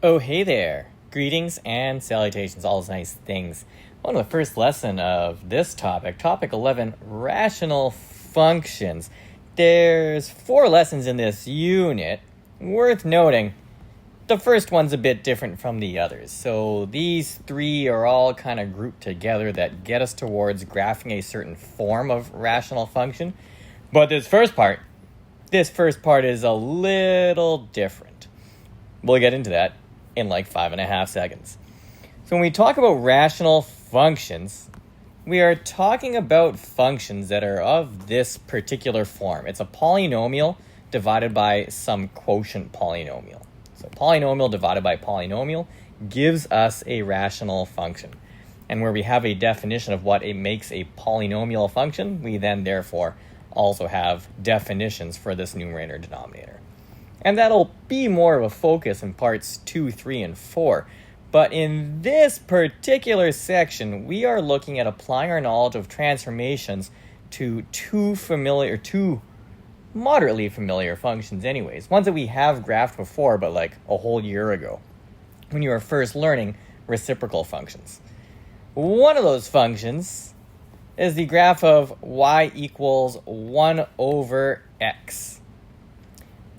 Oh, hey there. Greetings and salutations, all those nice things. On the first lesson of this topic 11, rational functions. There's 4 lessons in this unit. Worth noting, the first one's a bit different from the others. So these 3 are all kind of grouped together that get us towards graphing a certain form of rational function. But this first part is a little different. We'll get into that in like 5.5 seconds. So when we talk about rational functions, we are talking about functions that are of this particular form. It's a polynomial divided by some quotient polynomial. So polynomial divided by polynomial gives us a rational function. And where we have a definition of what it makes a polynomial function, we then therefore also have definitions for this numerator and denominator. And that'll be more of a focus in parts 2, 3, and 4. But in this particular section, we are looking at applying our knowledge of transformations to two moderately familiar functions anyways. Ones that we have graphed before, but like a whole year ago, when you were first learning reciprocal functions. One of those functions is the graph of y equals 1 over x.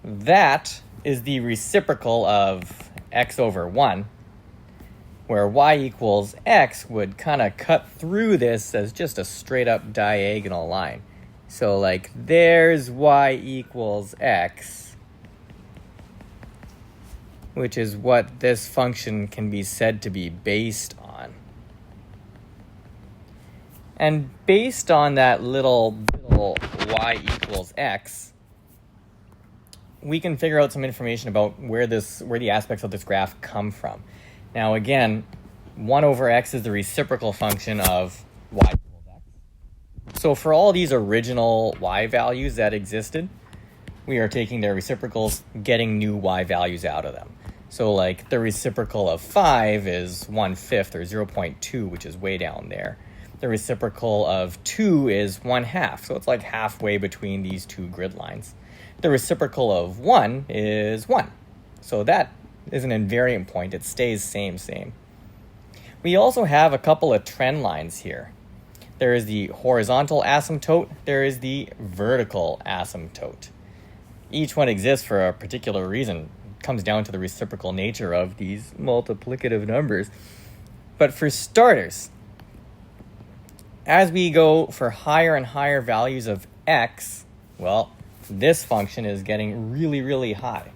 That is the reciprocal of x over 1, where y equals x would kind of cut through this as just a straight up diagonal line. So like there's y equals x, which is what this function can be said to be based on. And based on that little y equals x, we can figure out some information about where the aspects of this graph come from. Now again, 1 over x is the reciprocal function of y equals x. So for all these original y values that existed, we are taking their reciprocals, getting new y values out of them. So like the reciprocal of 5 is 1/5 or 0.2, which is way down there. The reciprocal of 2 is 1/2, so it's like halfway between these two grid lines. The reciprocal of 1 is 1. So that is an invariant point. It stays same. We also have a couple of trend lines here. There is the horizontal asymptote. There is the vertical asymptote. Each one exists for a particular reason. It comes down to the reciprocal nature of these multiplicative numbers. But for starters, as we go for higher and higher values of x, well, this function is getting really high.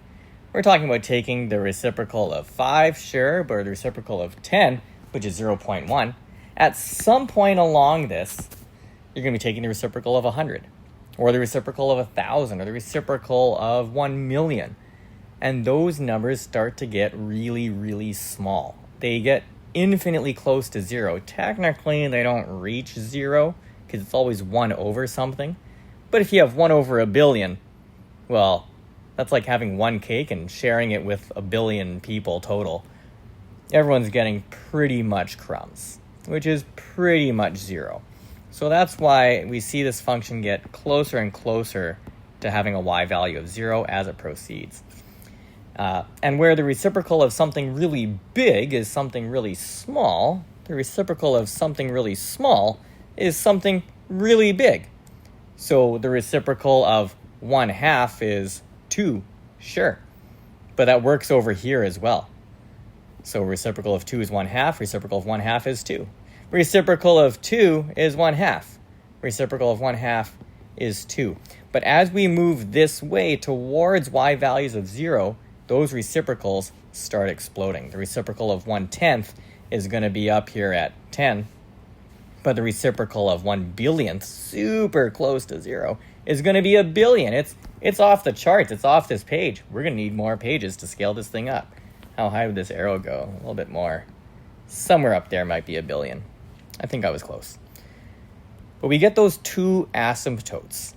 We're talking about taking the reciprocal of 5, sure, but the reciprocal of 10, which is 0.1. At some point along this, you're going to be taking the reciprocal of 100, or the reciprocal of 1,000, or the reciprocal of 1 million. And those numbers start to get really small. They get infinitely close to 0. Technically, they don't reach 0, because it's always 1 over something. But if you have 1 over a billion, well, that's like having one cake and sharing it with a billion people total. Everyone's getting pretty much crumbs, which is pretty much 0. So that's why we see this function get closer and closer to having a y value of 0 as it proceeds. And where the reciprocal of something really big is something really small, the reciprocal of something really small is something really big. So the reciprocal of 1/2 is 2, sure. But that works over here as well. So reciprocal of 2 is 1/2, reciprocal of 1/2 is 2. Reciprocal of 2 is 1/2. Reciprocal of 1/2 is 2. But as we move this way towards y values of 0, those reciprocals start exploding. The reciprocal of 1/10 is going to be up here at 10. But the reciprocal of 1 billionth, super close to 0, is going to be a billion. It's off the charts. It's off this page. We're going to need more pages to scale this thing up. How high would this arrow go? A little bit more. Somewhere up there might be a billion. I think I was close. But we get those 2 asymptotes.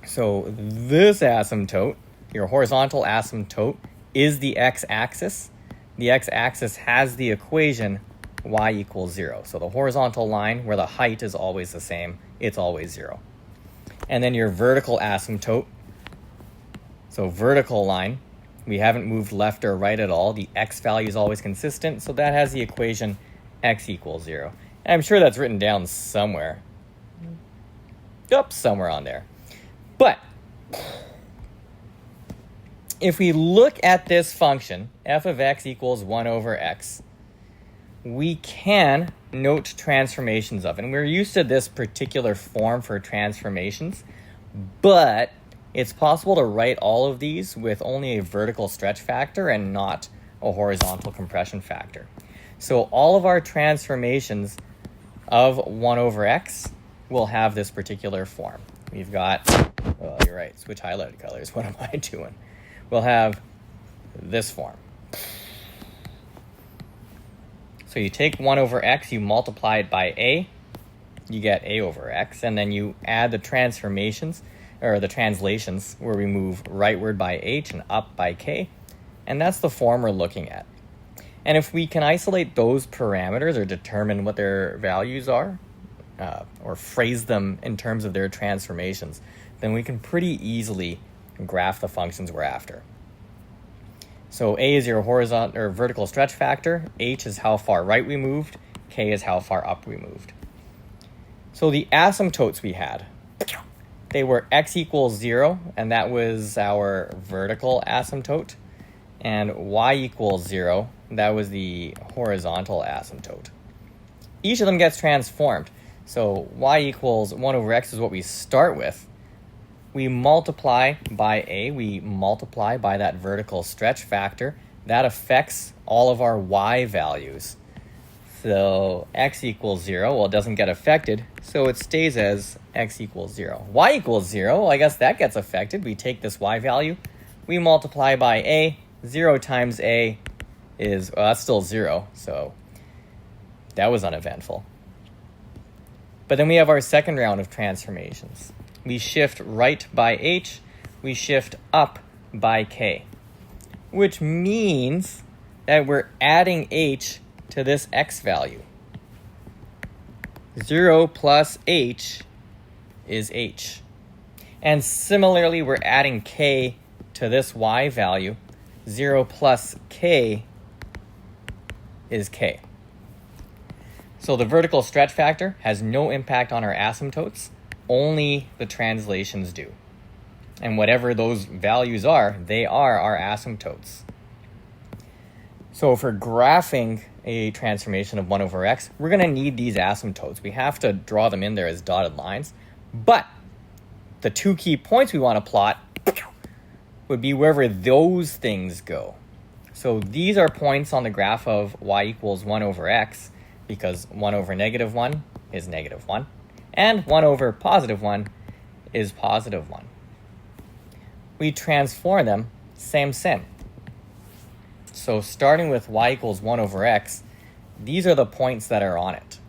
So this asymptote, your horizontal asymptote, is the x-axis. The x-axis has the equation y equals 0. So the horizontal line where the height is always the same, it's always 0. And then your vertical asymptote, so vertical line, We haven't moved left or right at all. The x value is always consistent, so that has the equation x equals 0. And I'm sure that's written down somewhere. Somewhere on there. But if we look at this function, f of x equals 1 over x, we can note transformations of it. And we're used to this particular form for transformations, but it's possible to write all of these with only a vertical stretch factor and not a horizontal compression factor. So all of our transformations of 1 over x will have this particular form. We've got, well, you're right, switch highlighted colors. What am I doing? We'll have this form. So you take 1 over x, you multiply it by a, you get a over x, and then you add the transformations, or the translations, where we move rightward by h and up by k, and that's the form we're looking at. And if we can isolate those parameters or determine what their values are, or phrase them in terms of their transformations, then we can pretty easily graph the functions we're after. So a is your horizontal or vertical stretch factor, h is how far right we moved, k is how far up we moved. So the asymptotes we had, they were x equals 0, and that was our vertical asymptote, and y equals 0, that was the horizontal asymptote. Each of them gets transformed. So y equals 1 over x is what we start with. We multiply by a, we multiply by that vertical stretch factor. That affects all of our y values. So x equals 0, well, it doesn't get affected, so it stays as x equals 0. Y equals 0, well, I guess that gets affected. We take this y value, we multiply by a, 0 times a is, well, that's still 0, so that was uneventful. But then we have our second round of transformations. We shift right by h, we shift up by k, which means that we're adding h to this x value. 0 plus h is h. And similarly, we're adding k to this y value. 0 plus k is k. So the vertical stretch factor has no impact on our asymptotes, only the translations do. And whatever those values are, they are our asymptotes. So if we're graphing a transformation of 1 over x, we're going to need these asymptotes. We have to draw them in there as dotted lines. But the two key points we want to plot would be wherever those things go. So these are points on the graph of y equals 1 over x, because 1 over negative 1 is negative 1, and 1 over positive 1 is positive 1. We transform them, same. So starting with y equals 1 over x, these are the points that are on it.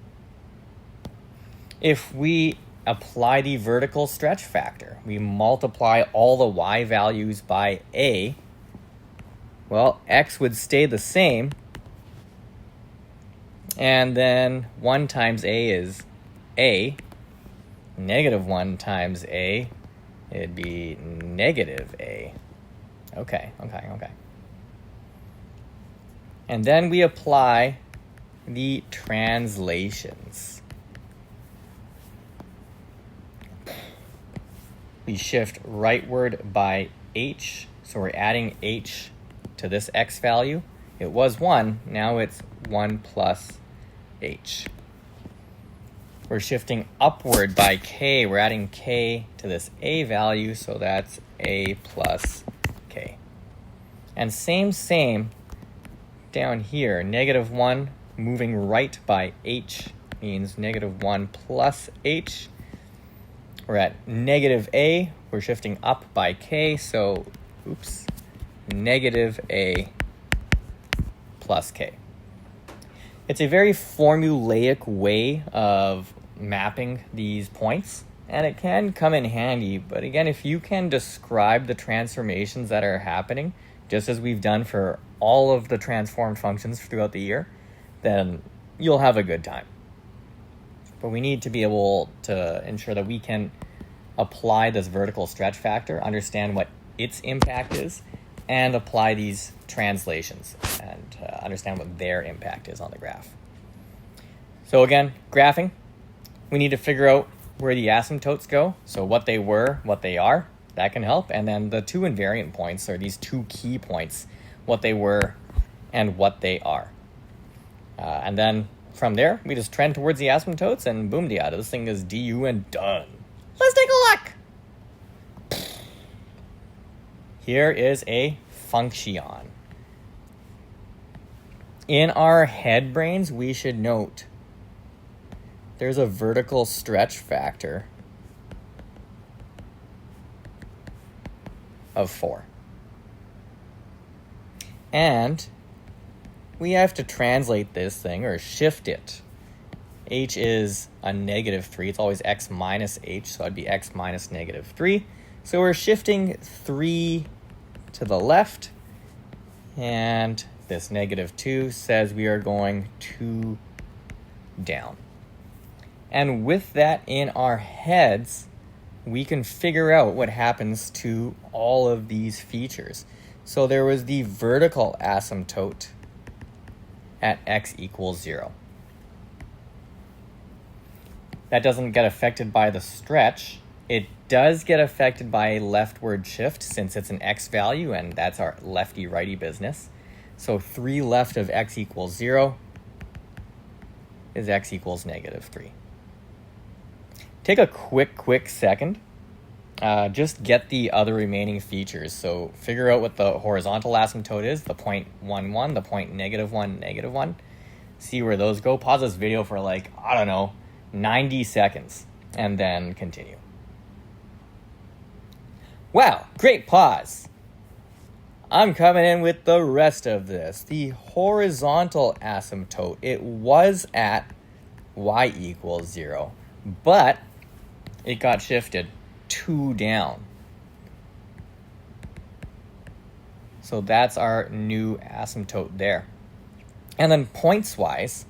If we apply the vertical stretch factor, we multiply all the y values by a, well, x would stay the same, and then 1 times a is a, negative 1 times a, it'd be negative a. Okay. And then we apply the translations. We shift rightward by h, so we're adding h to this x value. It was 1, now it's 1 plus h. We're shifting upward by k, we're adding k to this a value, so that's a plus k. And same down here, negative 1 moving right by h means negative 1 plus h. We're at negative a, we're shifting up by k, so negative a plus k. It's a very formulaic way of mapping these points, and it can come in handy, but again, if you can describe the transformations that are happening, just as we've done for all of the transformed functions throughout the year, then you'll have a good time. But we need to be able to ensure that we can apply this vertical stretch factor, understand what its impact is, and apply these translations and understand what their impact is on the graph. So again, graphing, we need to figure out where the asymptotes go. So what they were, what they are, that can help. And then the two invariant points are these two key points, what they were and what they are. And then from there, we just trend towards the asymptotes and boom, diada. This thing is du and done. Let's take a look. Here is a function. In our head brains, we should note there's a vertical stretch factor of 4. And we have to translate this thing or shift it. H is a -3. It's always x minus h, so it'd be x minus -3. So we're shifting 3 to the left, and this -2 says we are going 2 down. And with that in our heads, we can figure out what happens to all of these features. So there was the vertical asymptote at x equals 0. That doesn't get affected by the stretch. It does get affected by a leftward shift since it's an x value, and that's our lefty-righty business. So 3 left of x equals 0 is x equals -3. Take a quick second. Just get the other remaining features. So figure out what the horizontal asymptote is, the 0.11, the point -1, -1. See where those go. Pause this video for 90 seconds and then continue. Wow, great pause. I'm coming in with the rest of this. The horizontal asymptote, it was at y equals 0, but it got shifted 2 down. So that's our new asymptote there. And then points-wise,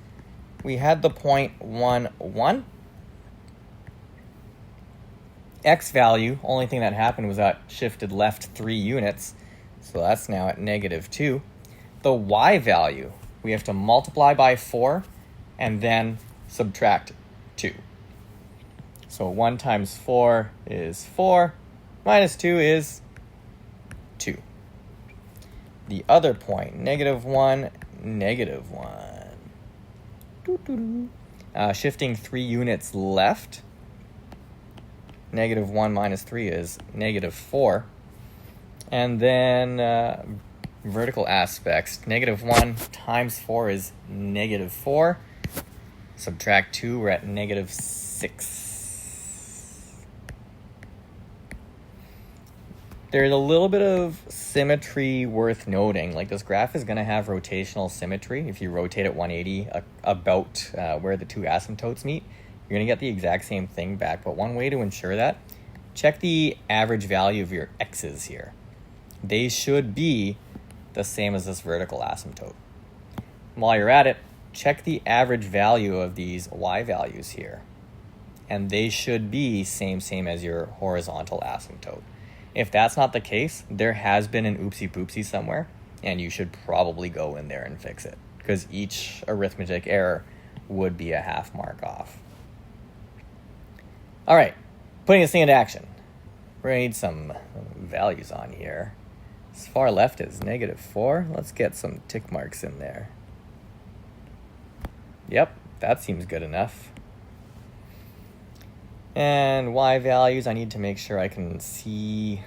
we had the 0.11. X value, only thing that happened was that shifted left 3 units. So that's now at -2. The y value, we have to multiply by 4 and then subtract 2. So 1 times 4 is 4, minus 2 is 2. The other point, -1, -1. Shifting 3 units left, -1 minus 3 is -4. And then vertical aspects, -1 times 4 is -4. Subtract 2, we're at -6. There's a little bit of symmetry worth noting. Like this graph is going to have rotational symmetry. If you rotate at 180 about where the two asymptotes meet, you're going to get the exact same thing back. But one way to ensure that, check the average value of your x's here. They should be the same as this vertical asymptote. While you're at it, check the average value of these y values here. And they should be same as your horizontal asymptote. If that's not the case, there has been an oopsie poopsie somewhere, and you should probably go in there and fix it, because each arithmetic error would be a half mark off. All right, putting this thing into action. We're going to need some values on here. As far left is -4. Let's get some tick marks in there. Yep, that seems good enough. And y values, I need to make sure I can see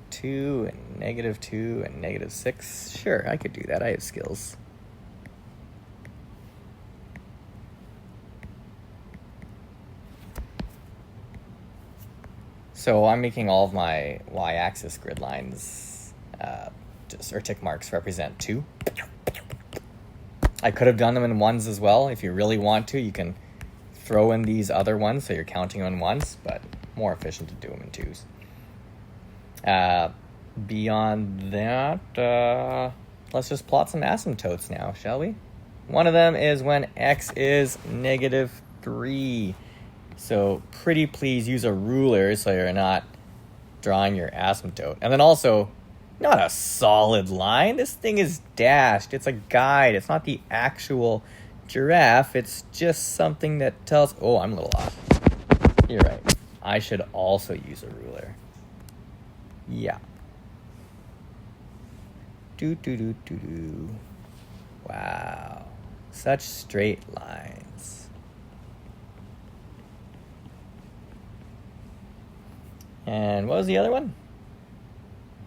2 and -2 and -6. Sure, I could do that. I have skills. So I'm making all of my y-axis grid lines, or tick marks represent 2. I could have done them in 1s as well. If you really want to, you can throw in these other ones, so you're counting on 1s, but more efficient to do them in 2s. Beyond that, let's just plot some asymptotes now, shall we? One of them is when x is -3. So pretty please use a ruler so you're not drawing your asymptote. And then also, not a solid line. This thing is dashed. It's a guide. It's not the actual giraffe. It's just something that tells... Oh, I'm a little off. You're right. I should also use a ruler. Yeah. Do. Wow. Such straight lines. And what was the other one?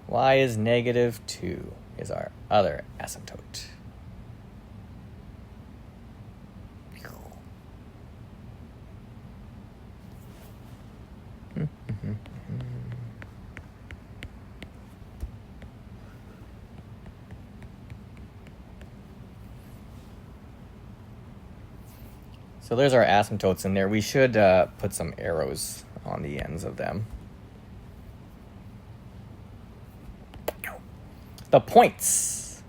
Y is -2 is our other asymptote. So there's our asymptotes in there. We should put some arrows on the ends of them. The points.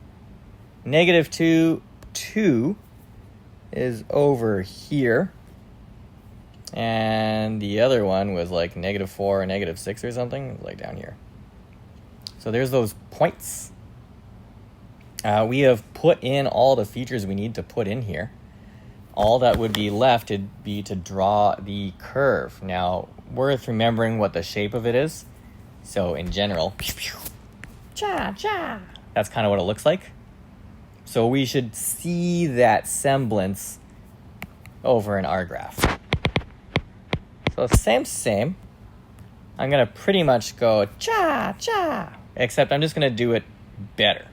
-2, 2 is over here. And the other one was like -4 or -6 or something. It was like down here. So there's those points. We have put in all the features we need to put in here. All that would be left would be to draw the curve. Now, worth remembering what the shape of it is. So in general, cha-cha, that's kind of what it looks like. So we should see that semblance over in our graph. So same. I'm going to pretty much go cha-cha, except I'm just going to do it better.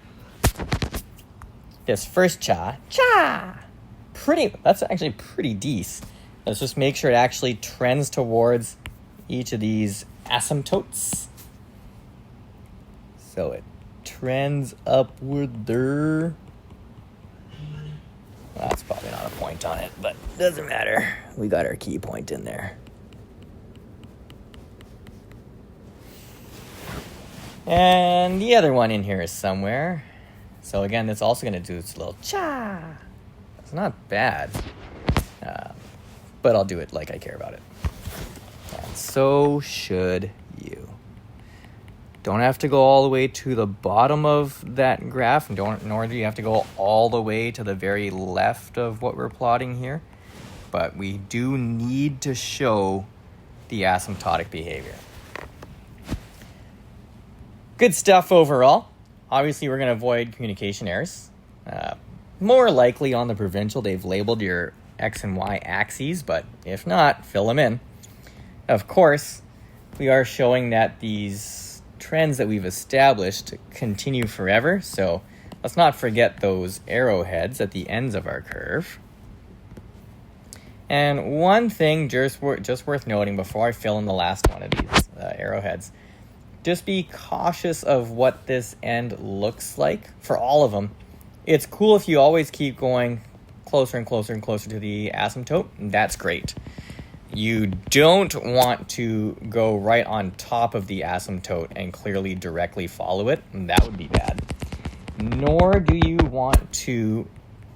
This first cha-cha. That's actually pretty decent. Let's just make sure it actually trends towards each of these asymptotes. So it trends upward there. Well, that's probably not a point on it, but doesn't matter. We got our key point in there. And the other one in here is somewhere. So again, it's also going to do its little cha. It's not bad, but I'll do it like I care about it. And so should you. Don't have to go all the way to the bottom of that graph, nor do you have to go all the way to the very left of what we're plotting here. But we do need to show the asymptotic behavior. Good stuff overall. Obviously, we're going to avoid communication errors. More likely on the provincial, they've labeled your X and Y axes, but if not, fill them in. Of course, we are showing that these trends that we've established continue forever, so let's not forget those arrowheads at the ends of our curve. And one thing just worth noting before I fill in the last one of these arrowheads, just be cautious of what this end looks like for all of them. It's cool if you always keep going closer and closer and closer to the asymptote. That's great. You don't want to go right on top of the asymptote and clearly directly follow it. That would be bad. Nor do you want to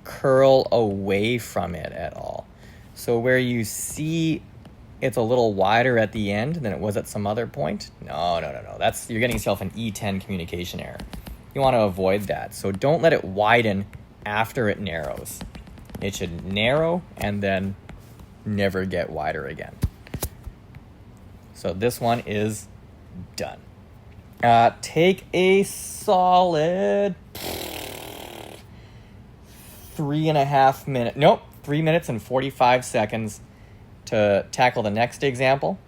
curl away from it at all. So where you see it's a little wider at the end than it was at some other point, no. You're getting yourself an E10 communication error. You want to avoid that. So don't let it widen after it narrows. It should narrow and then never get wider again. So this one is done. Take a solid 3 minutes and 45 seconds to tackle the next example.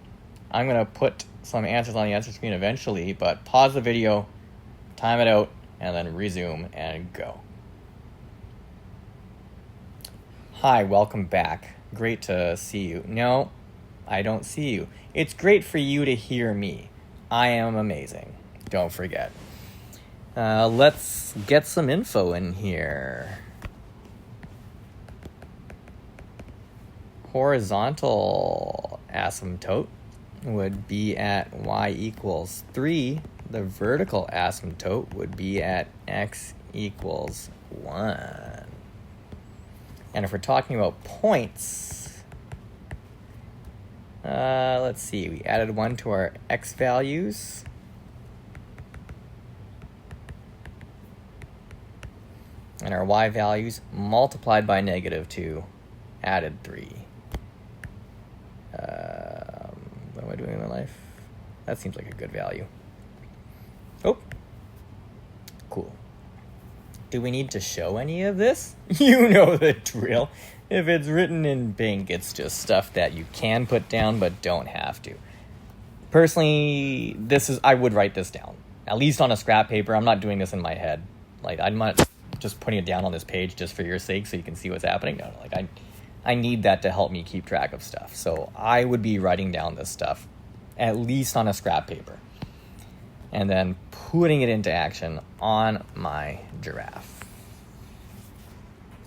I'm going to put some answers on the answer screen eventually, but pause the video, time it out, and then resume and go. Hi, welcome back. Great to see you. No, I don't see you. It's great for you to hear me. I am amazing. Don't forget. Let's get some info in here. Horizontal asymptote would be at y equals 3. The vertical asymptote would be at x equals 1. And if we're talking about points, let's see, we added 1 to our x values. And our y values multiplied by -2, added 3. What am I doing in my life? That seems like a good value. Oh, cool. Do we need to show any of this? You know the drill. If it's written in pink, it's just stuff that you can put down but don't have to. Personally, I would write this down, at least on a scrap paper. I'm not doing this in my head. Like, I'm not just putting it down on this page just for your sake so you can see what's happening. No, like I need that to help me keep track of stuff. So I would be writing down this stuff, at least on a scrap paper, and then putting it into action on my giraffe.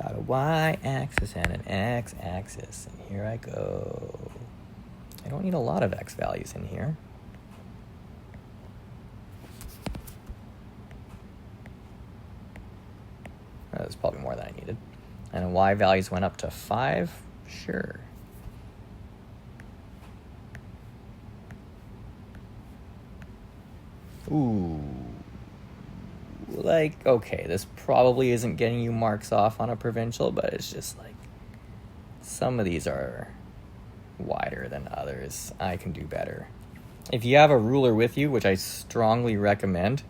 Got a y-axis and an x-axis, and here I go. I don't need a lot of x values in here. That's probably more than I needed. And y values went up to 5. Sure. Ooh. Like, okay, this probably isn't getting you marks off on a provincial, but it's just like, some of these are wider than others. I can do better. If you have a ruler with you, which I strongly recommend,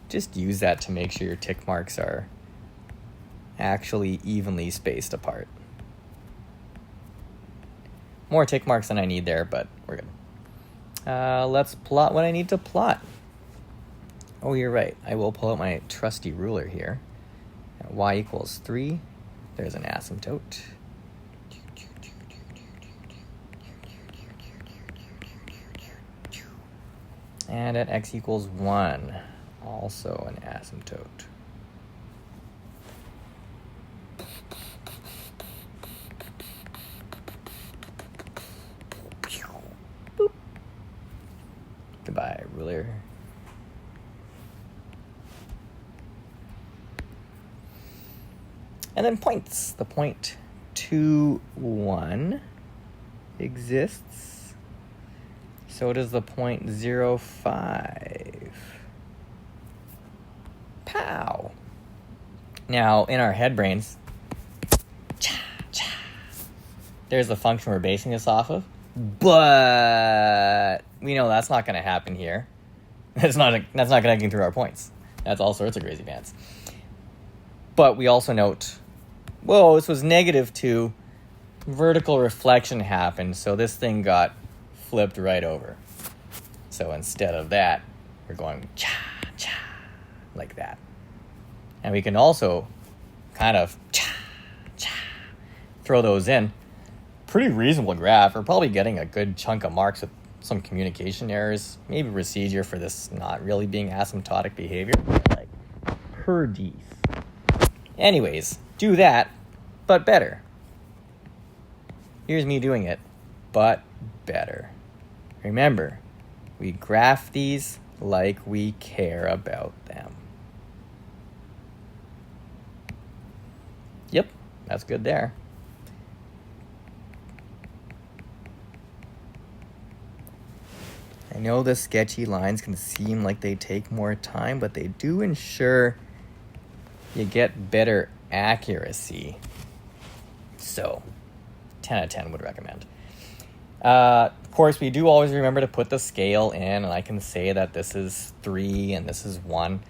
just use that to make sure your tick marks are actually evenly spaced apart. More tick marks than I need there, but we're good. Let's plot what I need to plot. Oh, you're right. I will pull out my trusty ruler here. Y equals 3. There's an asymptote. And at x equals 1, also an asymptote. Boop. Goodbye, ruler. And then points. The point 2, 1 exists. So does the point 0, 5. Pow. Now, in our head brains, there's the function we're basing this off of. But we know that's not going to happen here. That's not connecting through our points. That's all sorts of crazy pants. But we also note, whoa, this was -2. Vertical reflection happened, so this thing got flipped right over. So instead of that, we're going cha-cha, like that. And we can also kind of cha-cha, throw those in. Pretty reasonable graph. We're probably getting a good chunk of marks with some communication errors. Maybe procedure for this not really being asymptotic behavior. Like, per dec. Anyways, do that, but better. Here's me doing it, but better. Remember, we graph these like we care about them. Yep, that's good there. I know the sketchy lines can seem like they take more time, but they do ensure you get better accuracy. So, 10 out of 10 would recommend. Of course, we do always remember to put the scale in, and I can say that this is 3 and this is 1.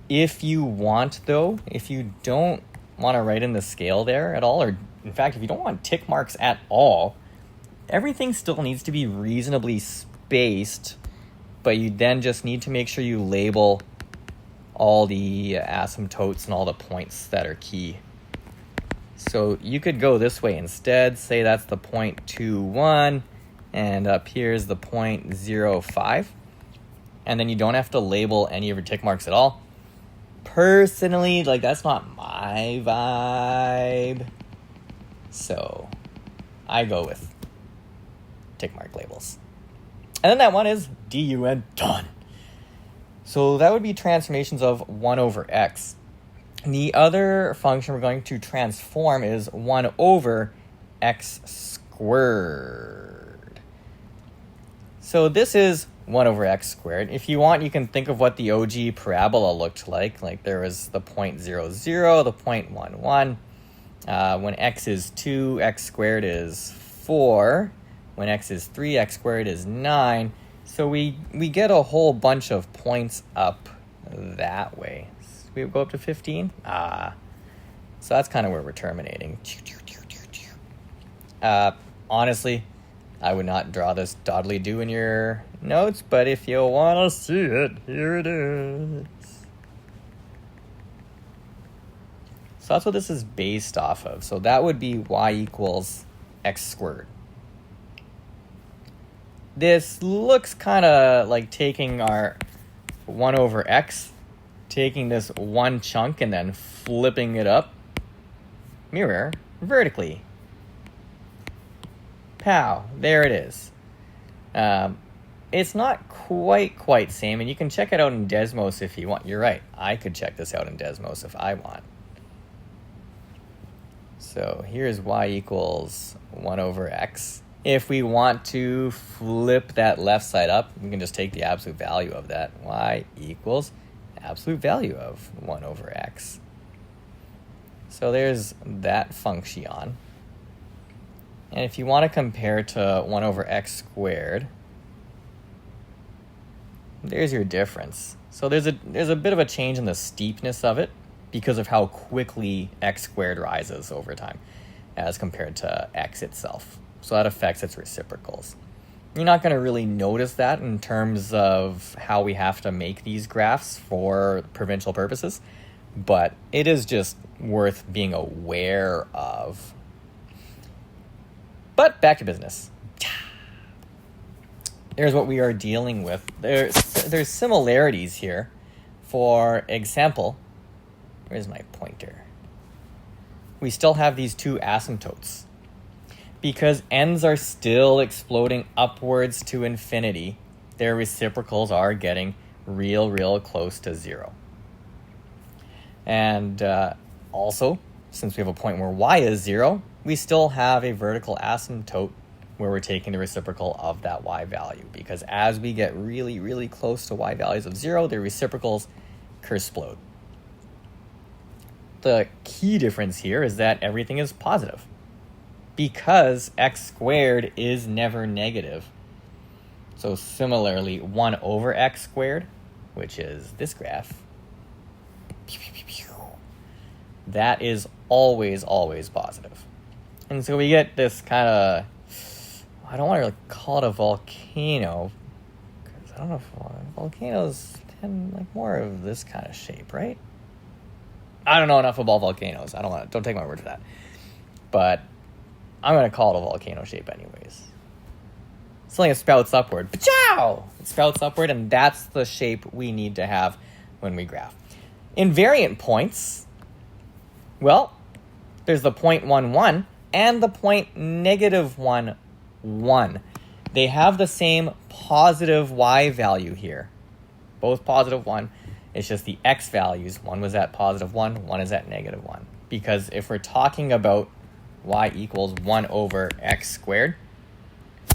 If you want, though, if you don't want to write in the scale there at all, or in fact, if you don't want tick marks at all, everything still needs to be reasonably spaced, but you then just need to make sure you label all the asymptotes and all the points that are key. So you could go this way instead. Say that's the point 2, 1, and up here's the point 0, 5. And then you don't have to label any of your tick marks at all. Personally, like, that's not my vibe. So I go with tick mark labels. And then that one is DUN, done. So that would be transformations of 1 over x. The other function we're going to transform is 1 over x squared. So this is 1 over x squared. If you want, you can think of what the OG parabola looked like. Like there was the point 0, 0, the point 1, 1. When x is 2, x squared is 4. When x is 3, x squared is 9. So we get a whole bunch of points up that way. So we go up to 15? So that's kind of where we're terminating. Honestly, I would not draw this doodly-doo in your notes, but if you want to see it, here it is. So that's what this is based off of. So that would be y equals x squared. This looks kind of like taking our 1 over x, taking this one chunk and then flipping it up, mirror, vertically. Pow, there it is. It's not quite same, and you can check it out in Desmos if you want. You're right, I could check this out in Desmos if I want. So here's y equals 1 over x. If we want to flip that left side up, we can just take the absolute value of that. Y equals absolute value of 1 over x. So there's that function. And if you want to compare to 1 over x squared, there's your difference. So there's a bit of a change in the steepness of it because of how quickly x squared rises over time as compared to x itself. So that affects its reciprocals. You're not going to really notice that in terms of how we have to make these graphs for provincial purposes, but it is just worth being aware of. But back to business. Here's what we are dealing with. There's similarities here. For example, where's my pointer? We still have these two asymptotes. Because ends are still exploding upwards to infinity, their reciprocals are getting real close to 0. And also, since we have a point where y is 0, we still have a vertical asymptote where we're taking the reciprocal of that y value. Because as we get really close to y values of 0, their reciprocals explode. The key difference here is that everything is positive, because x squared is never negative. So similarly, 1 over x squared, which is this graph, that is always positive. And so we get this kind of, I don't want to really call it a volcano, because I don't know if volcanoes tend like more of this kind of shape, right? I don't know enough about volcanoes. Don't take my word for that. But I'm going to call it a volcano shape anyways. Something that sprouts upward. Pachow! It sprouts upward, and that's the shape we need to have when we graph. Invariant points, well, there's the point 1, 1 and the point negative 1, 1. They have the same positive y value here. Both positive 1. It's just the x values. One was at positive 1, one is at negative 1. Because if we're talking about y equals 1 over x squared,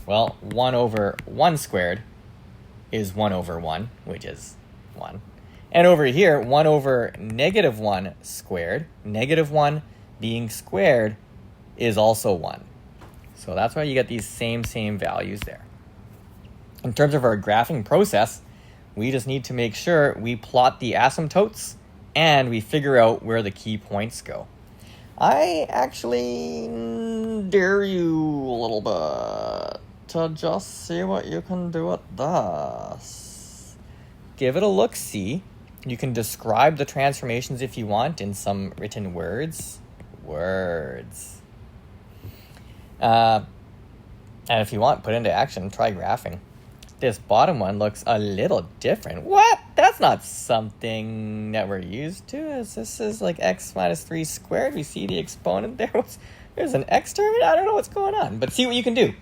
well, 1 over 1 squared is 1 over 1, which is 1. And over here, 1 over negative 1 squared, negative 1 being squared, is also 1. So that's why you get these same values there. In terms of our graphing process, we just need to make sure we plot the asymptotes and we figure out where the key points go. I actually dare you a little bit to just see what you can do with this. Give it a look-see. You can describe the transformations if you want in some written words. And if you want, put into action, try graphing. This bottom one looks a little different. What? That's not something that we're used to. This is like x minus 3 squared. We see the exponent there. There's an x term. I don't know what's going on. But see what you can do.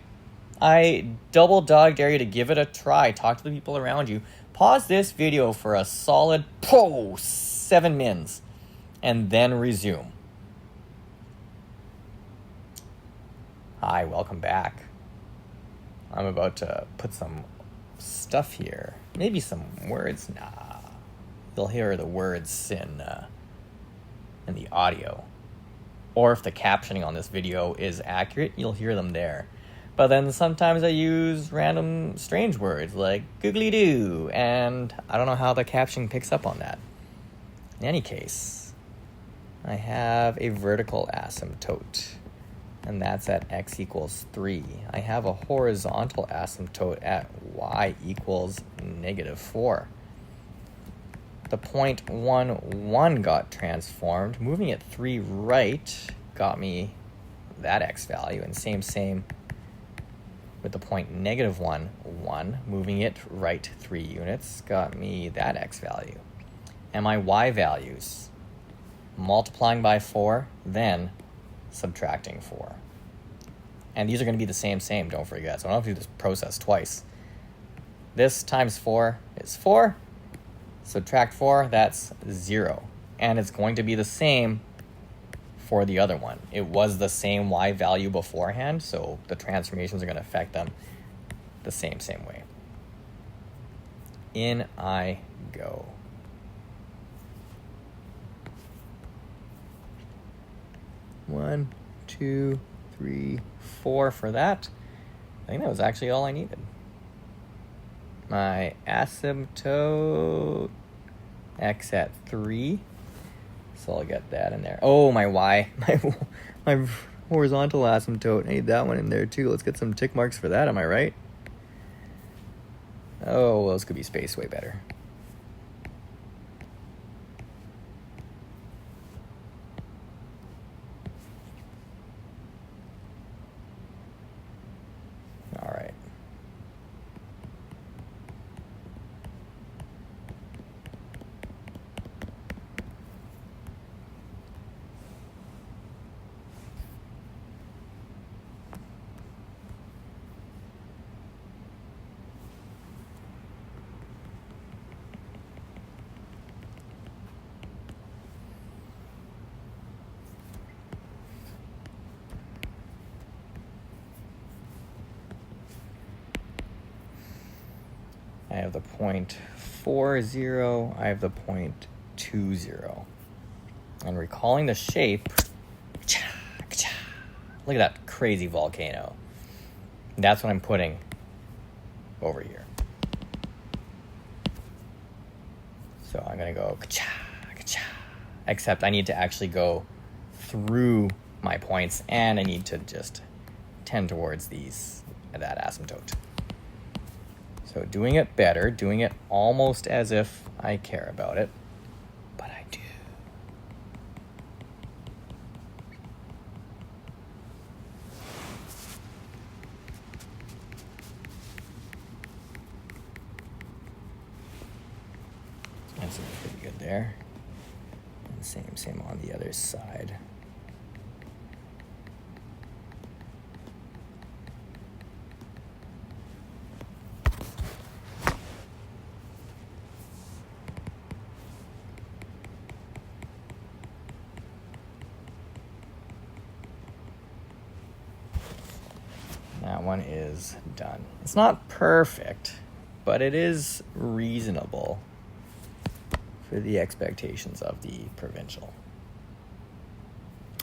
I double dog dare you to give it a try. Talk to the people around you. Pause this video for a solid 7 mins. And then resume. Hi, welcome back. I'm about to put some stuff here. Maybe some words. Nah. You'll hear the words in the audio. Or if the captioning on this video is accurate, you'll hear them there. But then sometimes I use random strange words like googly-doo, and I don't know how the caption picks up on that. In any case, I have a vertical asymptote, and that's at x equals 3. I have a horizontal asymptote at y equals -4. The point 1, 1 got transformed. Moving it 3 right got me that x value, and same with the point -1, 1. Moving it right 3 units got me that x value. And my y values, multiplying by 4, then subtracting 4. And these are going to be the same, don't forget. So I don't have to do this process twice. This times 4 is 4. Subtract 4, that's 0. And it's going to be the same for the other one. It was the same y value beforehand, so the transformations are going to affect them the same way. In I go. One, 2, 3, 4 for that. I think that was actually all I needed. My asymptote, x at 3. So I'll get that in there. Oh, my y, my horizontal asymptote. I need that one in there too. Let's get some tick marks for that, am I right? Oh, well, this could be spaced way better. All right. I have the point 4,0, I have the point 2,0. And recalling the shape, look at that crazy volcano. That's what I'm putting over here. So I'm gonna go except I need to actually go through my points, and I need to just tend towards that asymptote. So doing it better, doing it almost as if I care about it, but I do. That's pretty good there. And same on the other side. That one is done. It's not perfect, but it is reasonable for the expectations of the provincial.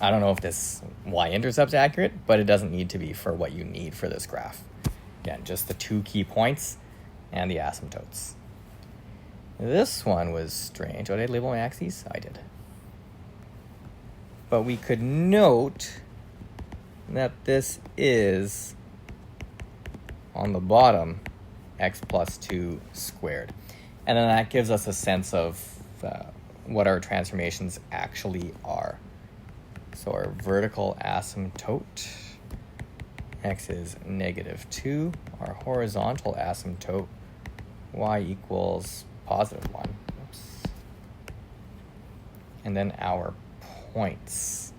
I don't know if this y-intercept's accurate, but it doesn't need to be for what you need for this graph. Again, just the 2 key points and the asymptotes. This one was strange. Did I label my axes? I did. But we could note that this is, on the bottom, x plus 2 squared. And then that gives us a sense of what our transformations actually are. So our vertical asymptote, x is -2. Our horizontal asymptote, y equals +1. Oops. And then our points.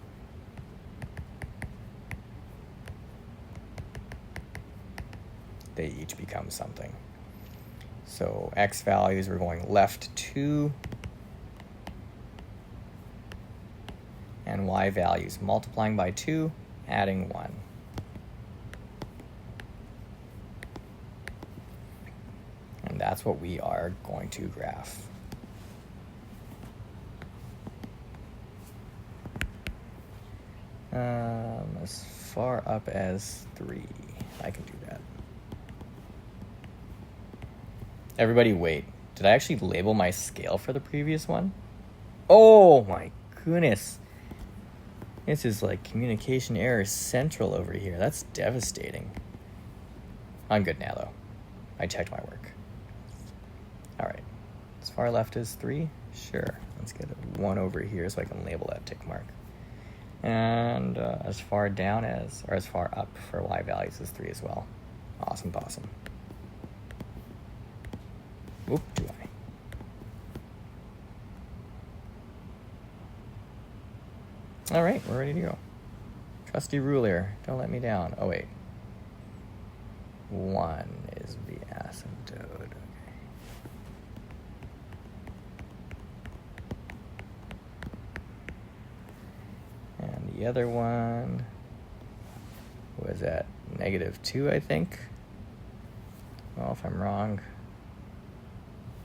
They each become something. So x values, we're going left 2. And y values, multiplying by 2, adding 1. that's what we are going to graph. As far up as 3. I can do that. Everybody wait. Did I actually label my scale for the previous one? Oh my goodness. This is like communication error central over here. That's devastating. I'm good now though. I checked my work. All right. As far left as 3? Sure. Let's get a 1 over here so I can label that tick mark. And as far down as, or as far up for y values as 3 as well. Awesome, awesome. Oop, do I? All right, we're ready to go. Trusty ruler, don't let me down. Oh wait. 1 is the asymptote. Okay. And the other one was at -2, I think. Well, if I'm wrong,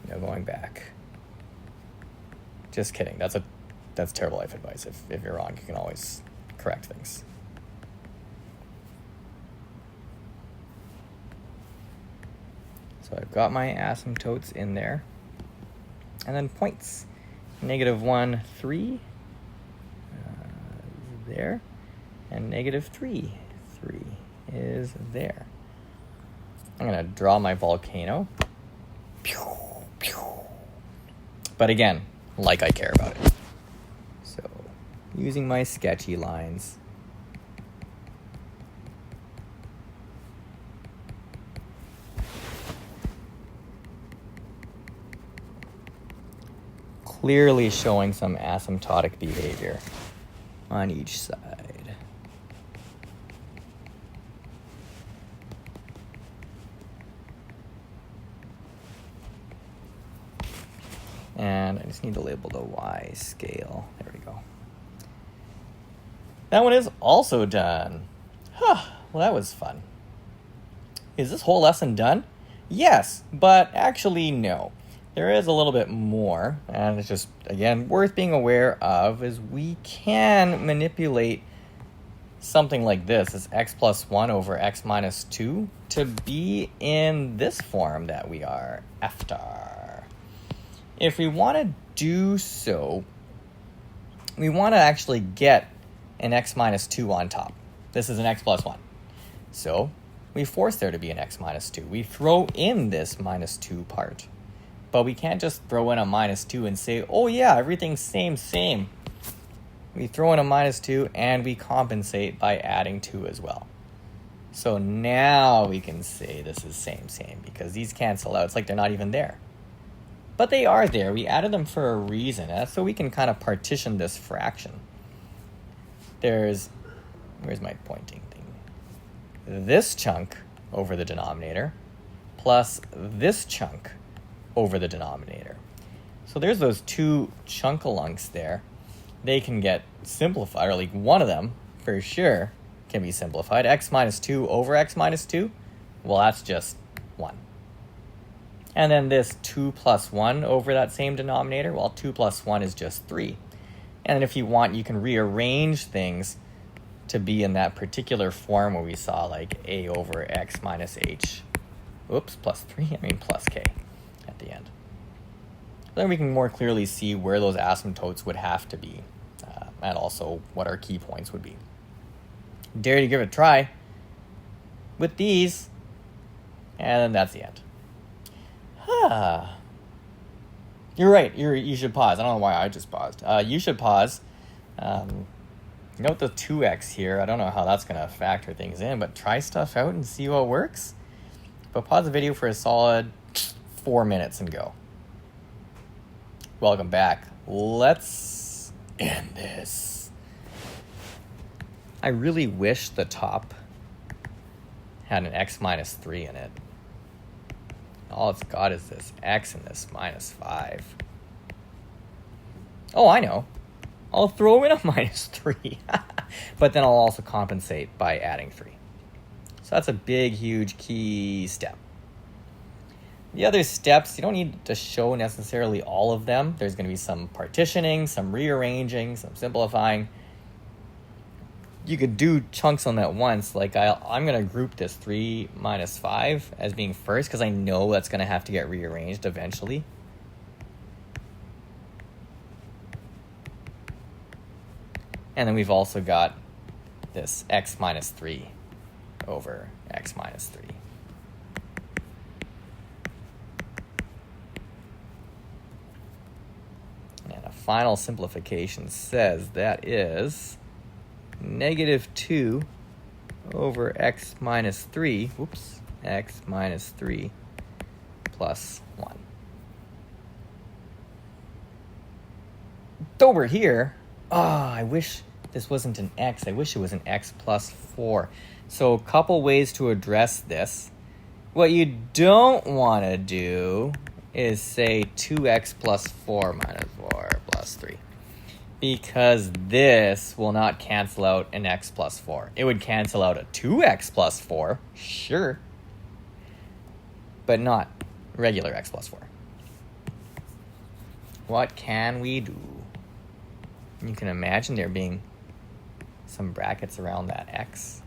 no going back. Just kidding. That's terrible life advice. If you're wrong, you can always correct things. So I've got my asymptotes in there. And then points. -1, 3. There. And -3, 3 is there. I'm going to draw my volcano. But again, like I care about it. So, using my sketchy lines. Clearly showing some asymptotic behavior on each side. And I just need to label the Y scale. There we go. That one is also done. Huh, well that was fun. Is this whole lesson done? Yes, but actually no. There is a little bit more, and it's just, again, worth being aware of, is we can manipulate something like this, as x plus 1 over x minus 2, to be in this form that we are after. If we want to do so, we want to actually get an x minus 2 on top. This is an x plus 1. So we force there to be an x minus 2. We throw in this minus 2 part. But we can't just throw in a minus 2 and say, oh yeah, everything's same. We throw in a minus 2 and we compensate by adding 2 as well. So now we can say this is same, because these cancel out. It's like they're not even there. But they are there. We added them for a reason. And that's so we can kind of partition this fraction. Where's my pointing thing? This chunk over the denominator plus this chunk over the denominator. So there's those 2 chunk-a-lunks there. They can get simplified, or like one of them, for sure, can be simplified. X minus 2 over x minus 2, well, that's just 1. And then this 2 plus 1 over that same denominator, well, 2 plus 1 is just 3. And if you want, you can rearrange things to be in that particular form where we saw like a over x minus h. Oops, plus 3, plus k at the end. Then we can more clearly see where those asymptotes would have to be, and also what our key points would be. Dare to give it a try with these, and then that's the end. You're right, you should pause. I don't know why I just paused. You should pause. Note the 2x here. I don't know how that's going to factor things in, but try stuff out and see what works. But pause the video for a solid 4 minutes and go. Welcome back. Let's end this. I really wish the top had an x minus 3 in it. All it's got is this x and this minus 5. Oh, I know. I'll throw in a minus 3. But then I'll also compensate by adding 3. So that's a big, huge key step. The other steps, you don't need to show necessarily all of them. There's going to be some partitioning, some rearranging, some simplifying. You could do chunks on that once. Like I'm going to group this 3 minus 5 as being first because I know that's going to have to get rearranged eventually. And then we've also got this x minus 3 over x minus 3. And a final simplification says that is negative 2 over x minus 3, x minus 3 plus 1. Over here, I wish this wasn't an x. I wish it was an x plus 4. So a couple ways to address this. What you don't want to do is say 2x plus 4 minus 4 plus 3. Because this will not cancel out an x plus 4. It would cancel out a 2x plus 4, sure, but not regular x plus 4. What can we do? You can imagine there being some brackets around that x.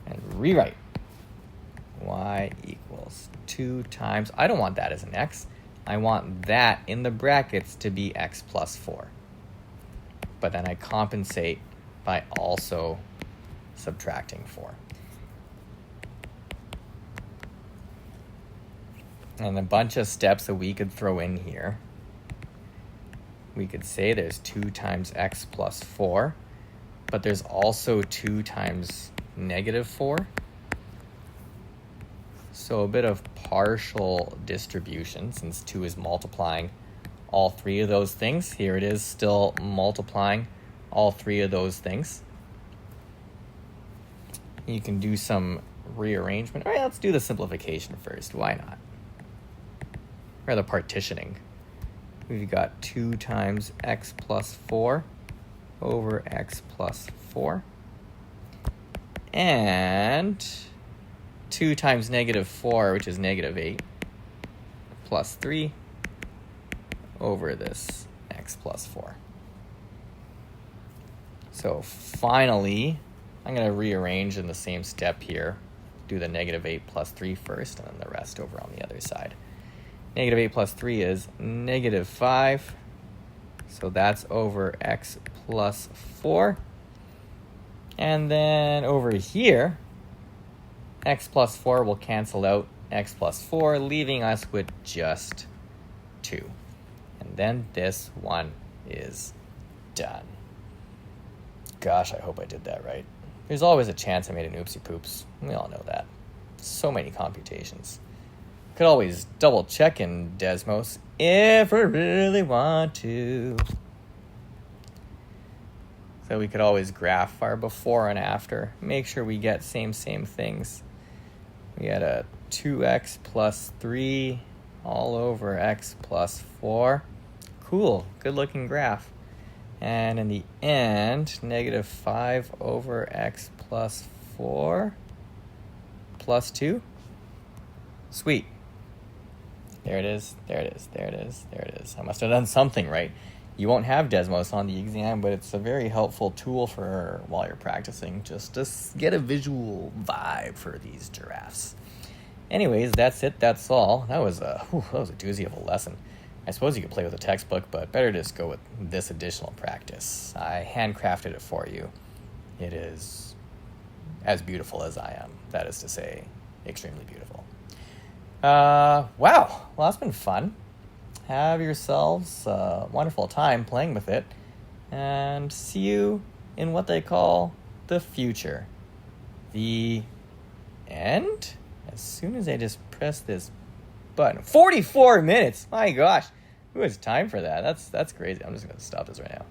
And rewrite y equals 2 times, I don't want that as an x. I want that in the brackets to be x plus 4. But then I compensate by also subtracting 4. And a bunch of steps that we could throw in here. We could say there's 2 times x plus 4, but there's also 2 times negative 4. So a bit of partial distribution, since 2 is multiplying all 3 of those things. Here it is still multiplying all 3 of those things. You can do some rearrangement. All right, let's do the simplification first. Why not? Or the partitioning. We've got 2 times x plus 4 over x plus 4. And 2 times negative 4, which is negative 8, plus 3 over this x plus 4. So finally, I'm going to rearrange in the same step here. Do the negative 8 plus 3 first, and then the rest over on the other side. Negative 8 plus 3 is negative 5. So that's over x plus 4. And then over here, x plus 4 will cancel out x plus 4, leaving us with just 2. And then this one is done. Gosh, I hope I did that right. There's always a chance I made an oopsie poops. We all know that. So many computations. Could always double check in Desmos if I really want to. So we could always graph our before and after. Make sure we get same things. We had a 2x plus 3 all over x plus 4. Cool, good looking graph. And in the end, negative 5 over x plus 4 plus 2. Sweet. There it is, there it is, there it is, there it is. I must have done something right. You won't have Desmos on the exam, but it's a very helpful tool for while you're practicing, just to get a visual vibe for these giraffes. Anyways, that's it, that's all. That was a doozy of a lesson. I suppose you could play with a textbook, but better just go with this additional practice. I handcrafted it for you. It is as beautiful as I am. That is to say, extremely beautiful. Wow, well, that's been fun. Have yourselves a wonderful time playing with it, and see you in what they call the future. The end? As soon as I just press this button. 44 minutes! My gosh! Who has time for that? That's crazy. I'm just going to stop this right now.